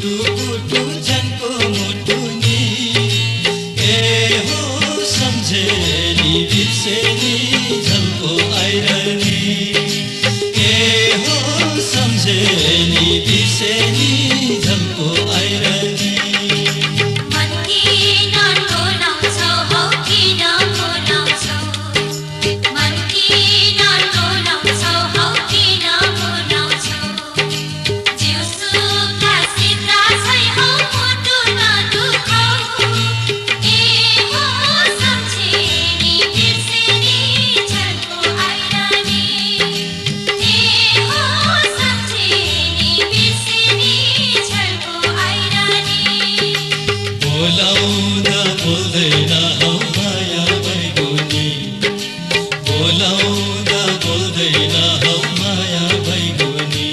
पुटु पुटु जनको मुटु नि ए हो सम्झेनी बिर्सेनी झल्को आइरहने ए हो सम्झेनी बिर्सेनी झल्को आइरहने बोलाउँदा बोल्दैन हौ माया भैगुनी बोलाउँदा बोल्दैन हौ माया भैगुनी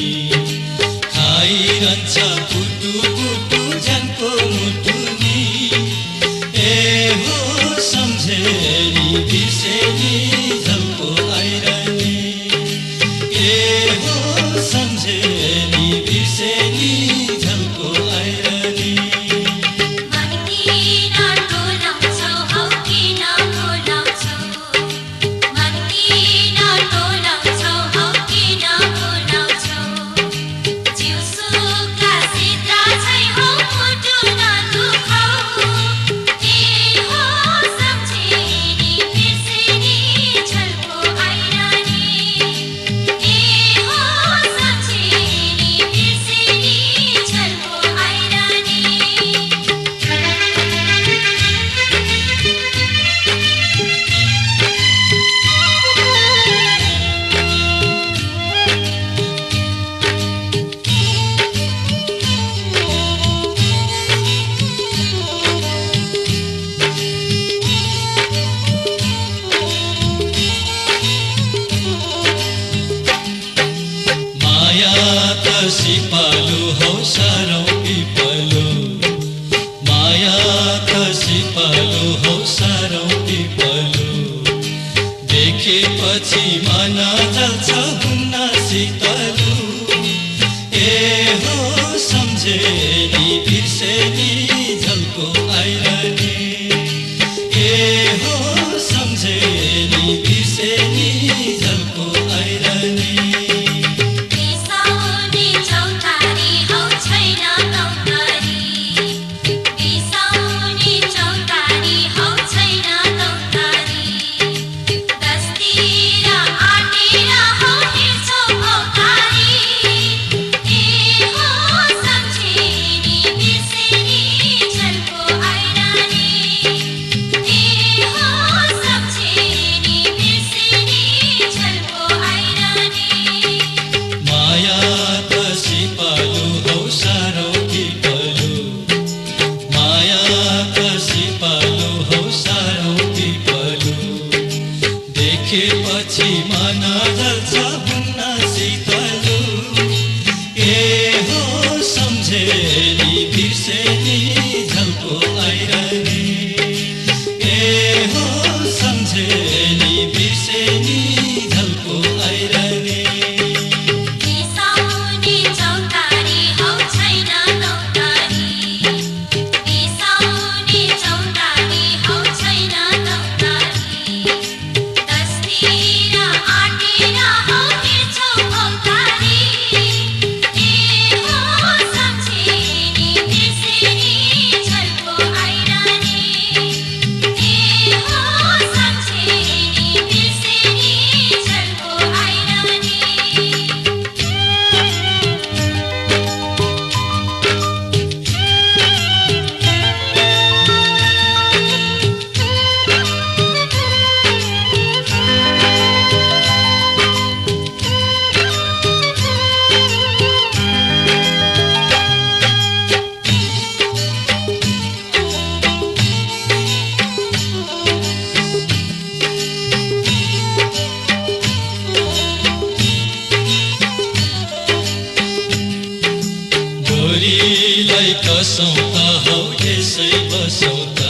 खाइरहन्छ पुटु पुटु जनको मुटु नि ए हो सम्झेनी बिर्सेनी झल्को आइरहने ए हो सम्झेनी बिर्सेनी झल्को आइरहने सिपालु हौ सारौं पिपलु माया त सिपालु हौ सारौं पिपलु देखेपछि मन जल्छ हुन्न शीतलु ए हो सम्झेनी बिर्सेनी झल्को आइरहने ए हो सम्झेनी बिर्सेनी झल्को आइरहने देखेपछि मन जल्छ हुन्न शीतलु ए हो सम्झेनी बिर्सेनी झल्को आइरहने ए हो सम्झेनी बिर्सेनी झल्को आइरहने गोरीलाई कसौँ त हौ यसै बसौँ त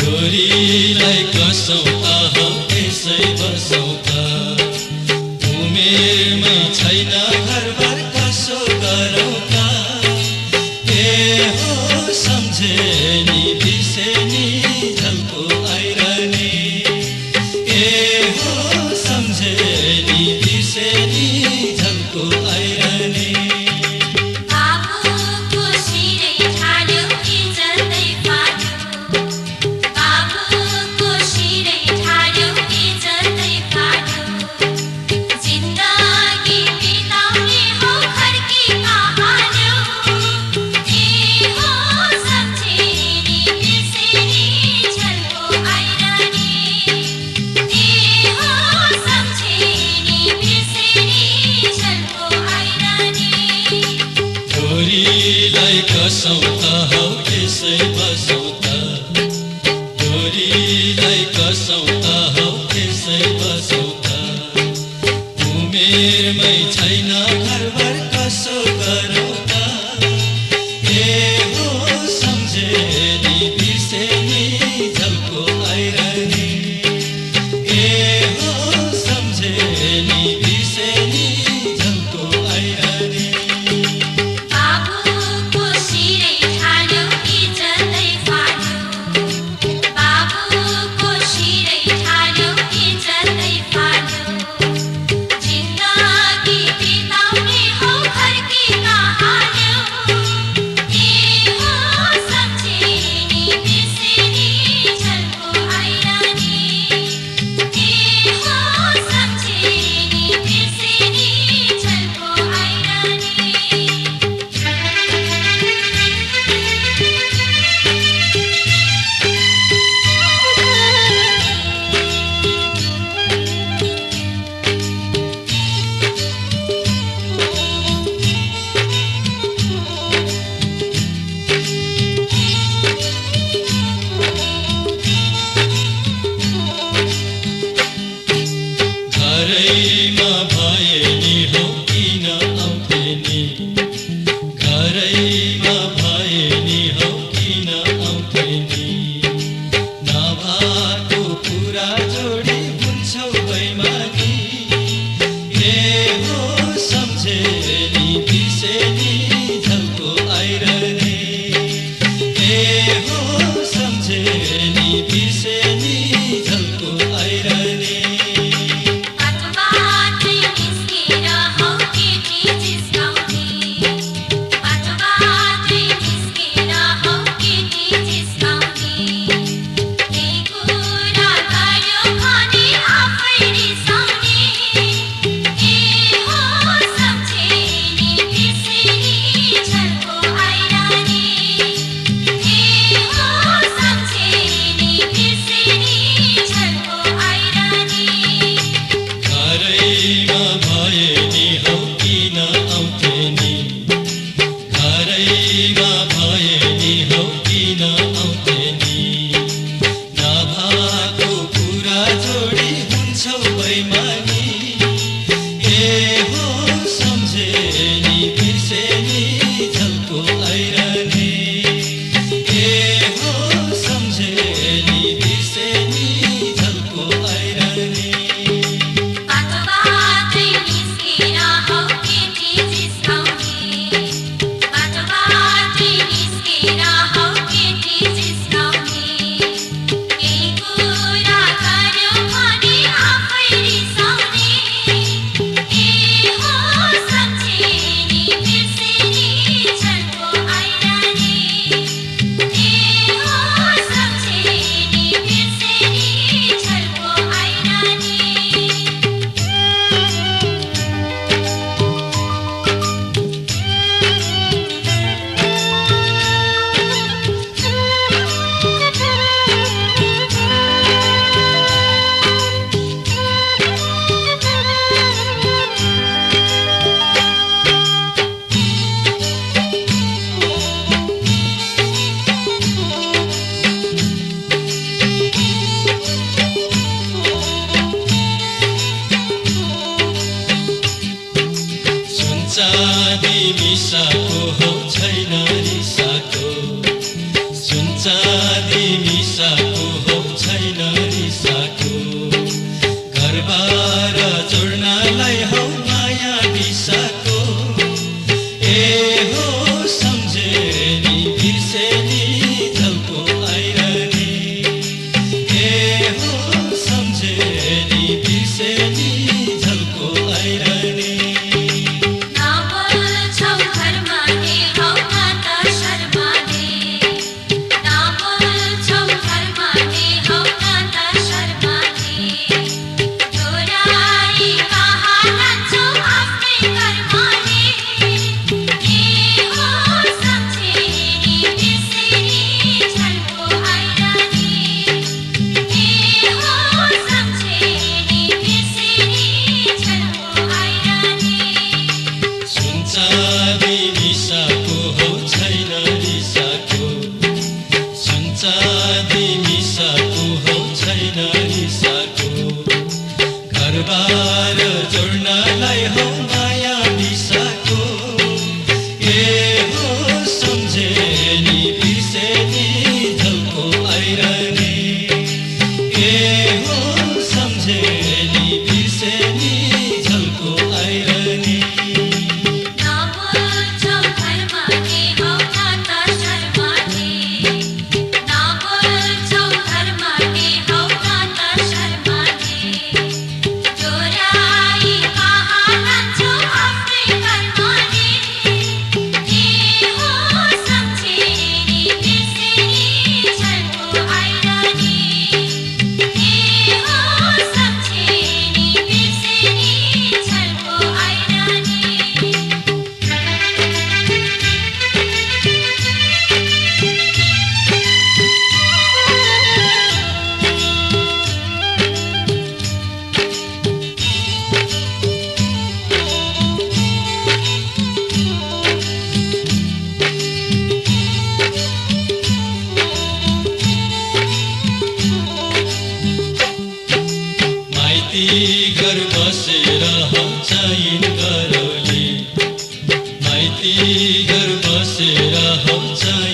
गोरीलाई कसौँ त हौ यसै बसौँ त उमेरमा छैन घरबार कसो गरौँ त डोरीलाई कसौँ त हौ यसै बसौँ त डोरीलाई कसौँ त हौ यसै बसौँ त उमेरमै छैन घरबार कसो गरौँ त ए हो सम्झेनी बिर्सेनी झल्को आइरहने ए हो सम्झेनी बिर्सेनी झल्को आइरहने बाबुको शिरै ठान्यो इज्जतै फाल्यो बाबुको शिरै ठान्यो इज्जतै फाल्यो जिन्दगी बिताउने हो फर्की कहाँल्यो ए हो सम्झेनी बिर्सेनी झल्को आइरहने ए हो सम्झेनी बिर्सेनी झल्को आइरहने घरैमा भए नि हौ किन आउँथे नि घरैमा भए नि हौ किन आउँथे नि नभएको कुरा जोडी हुन्छौ बैमानी ए हो सम्झेनी बिर्सेनी झल्को आइरहने ए हो सम्झेनी बिर्सेनी झल्को आइरहने बाटोबाटै निस्केर हौ केटी जिस्काउने बाटोबाटै निस्केर हौ केटी जिस्काउने त्यही कुरा गर्यो भने आफै रिसाउने ए हो सम्झेनी बिर्सेनी झल्को आइरहने ए हो सम्झेनी बिर्सेनी झल्को आइरहने घरैमा भए नि हौ किन आउँथे नि घरैमा भए नि हौ किन आउँथे नि नभएको कुरा जोडी हुन्छौ बैमानी ए हो सम्झेनी बिर्सेनी झल्को आइरहने ए हो सम्झेनी बिर्सेनी झल्को आइरहने बाटोबाटै निस्केर हौ केटी जिस्काउने बाटोबाटै हौ चाहिने